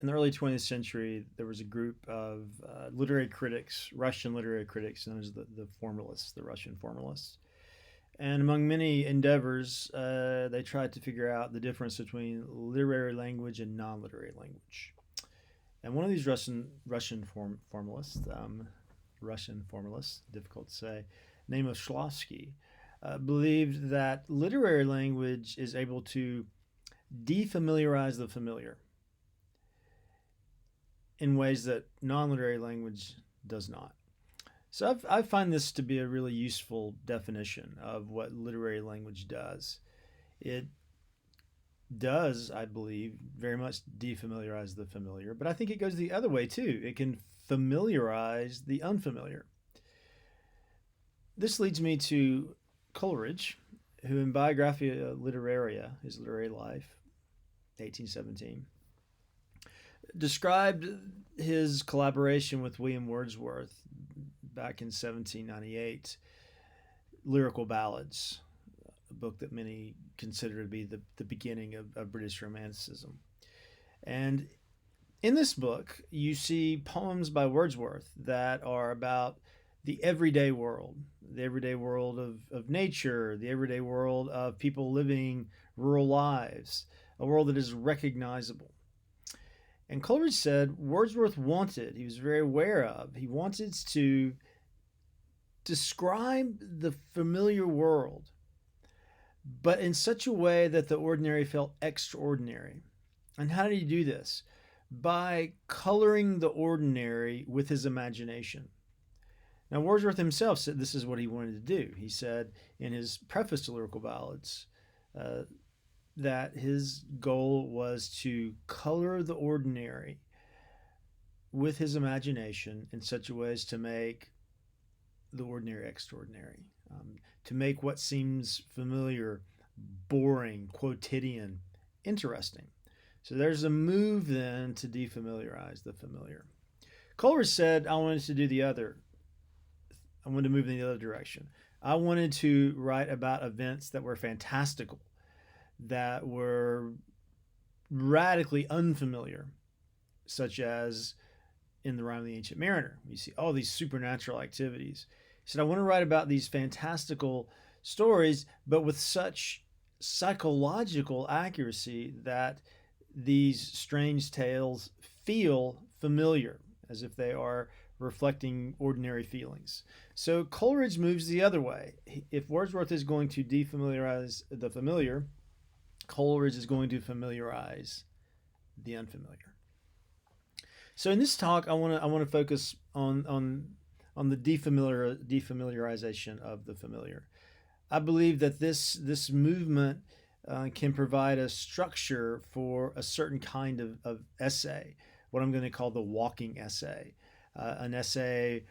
in the early 20th century, there was a group of literary critics, Russian literary critics, known as the formalists, the Russian formalists. And among many endeavors, they tried to figure out the difference between literary language and non-literary language. And one of these Russian formalists, difficult to say, name of Shklovsky, believed that literary language is able to defamiliarize the familiar in ways that non-literary language does not. So I find this to be a really useful definition of what literary language does. It does, I believe, very much defamiliarize the familiar, but I think it goes the other way too. It can familiarize the unfamiliar. This leads me to Coleridge, who in Biographia Literaria, his literary life, 1817, described his collaboration with William Wordsworth back in 1798, Lyrical Ballads, a book that many consider to be the beginning of British Romanticism. And in this book, you see poems by Wordsworth that are about the everyday world of nature, the everyday world of people living rural lives, a world that is recognizable. And Coleridge said Wordsworth wanted, he was very aware of, he wanted to describe the familiar world, but in such a way that the ordinary felt extraordinary. And how did he do this? By coloring the ordinary with his imagination. Now, Wordsworth himself said this is what he wanted to do. He said in his preface to Lyrical Ballads that his goal was to color the ordinary with his imagination in such a way as to make the ordinary extraordinary, to make what seems familiar, boring, quotidian, interesting. So there's a move then to defamiliarize the familiar. Coleridge said, I wanted to do the other. I wanted to move in the other direction. I wanted to write about events that were fantastical, that were radically unfamiliar, such as in the Rime of the Ancient Mariner. You see all these supernatural activities. He said, I want to write about these fantastical stories, but with such psychological accuracy that these strange tales feel familiar, as if they are reflecting ordinary feelings. So Coleridge moves the other way. If Wordsworth is going to defamiliarize the familiar, Coleridge is going to familiarize the unfamiliar. So in this talk, I want to focus on the defamiliarization of the familiar. I believe that this movement can provide a structure for a certain kind of essay, what I'm going to call the walking essay. An essay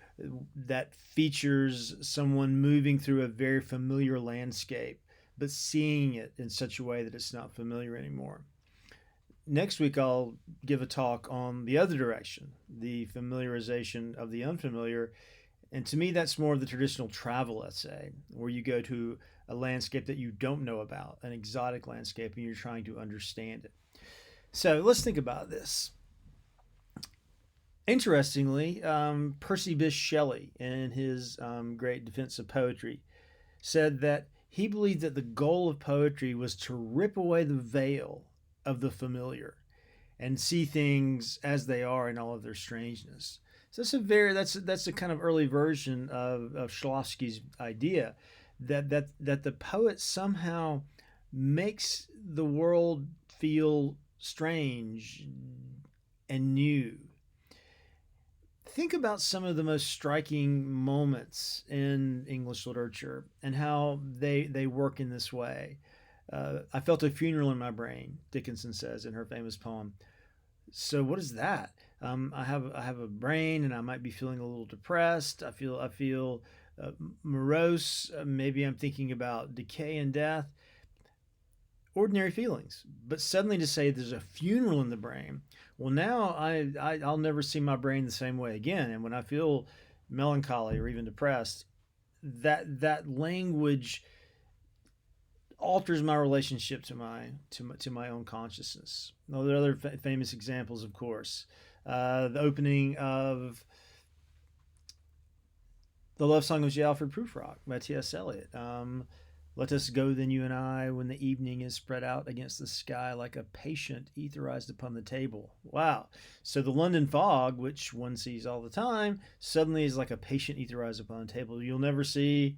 that features someone moving through a very familiar landscape, but seeing it in such a way that it's not familiar anymore. Next week, I'll give a talk on the other direction, the familiarization of the unfamiliar. And to me, that's more of the traditional travel essay, where you go to a landscape that you don't know about, an exotic landscape, and you're trying to understand it. So let's think about this. Interestingly, Percy Bysshe Shelley, in his great defense of poetry, said that he believed that the goal of poetry was to rip away the veil of the familiar and see things as they are in all of their strangeness. So that's a kind of early version of Shklovsky's idea that the poet somehow makes the world feel strange and new. Think about some of the most striking moments in English literature and how they work in this way. I felt a funeral in my brain, Dickinson says in her famous poem. So what is that? I have a brain, and I might be feeling a little depressed. I feel morose. Maybe I'm thinking about decay and death. Ordinary feelings, but suddenly to say there's a funeral in the brain, well, now I'll never see my brain the same way again. And when I feel melancholy or even depressed, that language alters my relationship to my own consciousness. Now, there are other famous examples, of course. The opening of the love song of J. Alfred Prufrock by T.S. Eliot. Let us go then, you and I, when the evening is spread out against the sky like a patient etherized upon the table. Wow. So the London fog, which one sees all the time, suddenly is like a patient etherized upon the table. You'll never see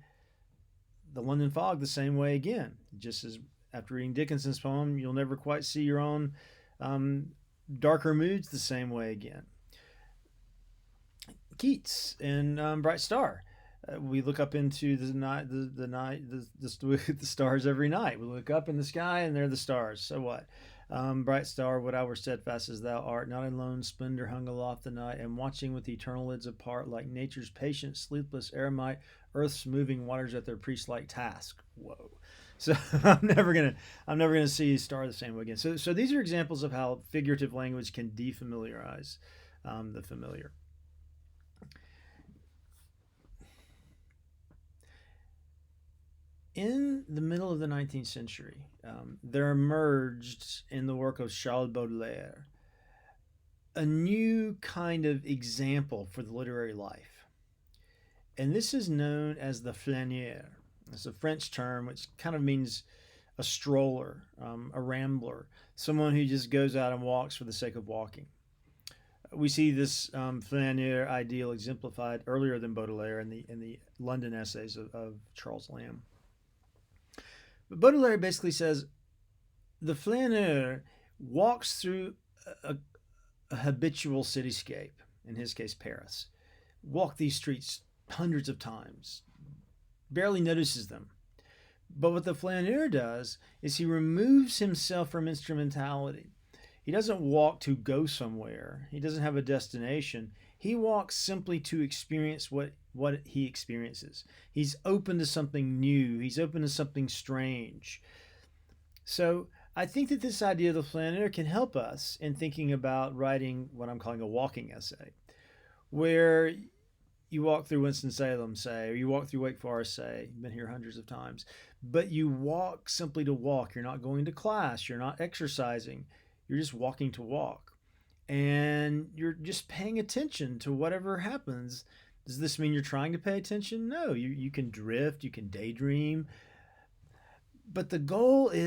the London fog the same way again. Just as after reading Dickinson's poem, you'll never quite see your own darker moods the same way again. Keats in Bright Star. We look up into the night, the stars every night. We look up in the sky, and they're the stars. So what? Bright star, would I were steadfast as thou art, not in lone splendor hung aloft the night, and watching with eternal lids apart, like nature's patient, sleepless eremite, earth's moving waters at their priest-like task. Whoa! So I'm never gonna see a star the same way again. So these are examples of how figurative language can defamiliarize the familiar. In the middle of the 19th century, there emerged in the work of Charles Baudelaire a new kind of example for the literary life. And this is known as the flaneur. It's a French term which kind of means a stroller, a rambler, someone who just goes out and walks for the sake of walking. We see this flaneur ideal exemplified earlier than Baudelaire in the London essays of Charles Lamb. But Baudelaire basically says the flaneur walks through a habitual cityscape, in his case Paris, walk these streets hundreds of times, barely notices them. But what the flaneur does is he removes himself from instrumentality. He doesn't walk to go somewhere. He doesn't have a destination. He walks simply to experience what he experiences. He's open to something new. He's open to something strange. So I think that this idea of the flaneur can help us in thinking about writing what I'm calling a walking essay, where you walk through Winston-Salem, say, or you walk through Wake Forest, say, you've been here hundreds of times, but you walk simply to walk. You're not going to class. You're not exercising. You're just walking to walk. And you're just paying attention to whatever happens. Does this mean you're trying to pay attention? No, you can drift, you can daydream. But the goal is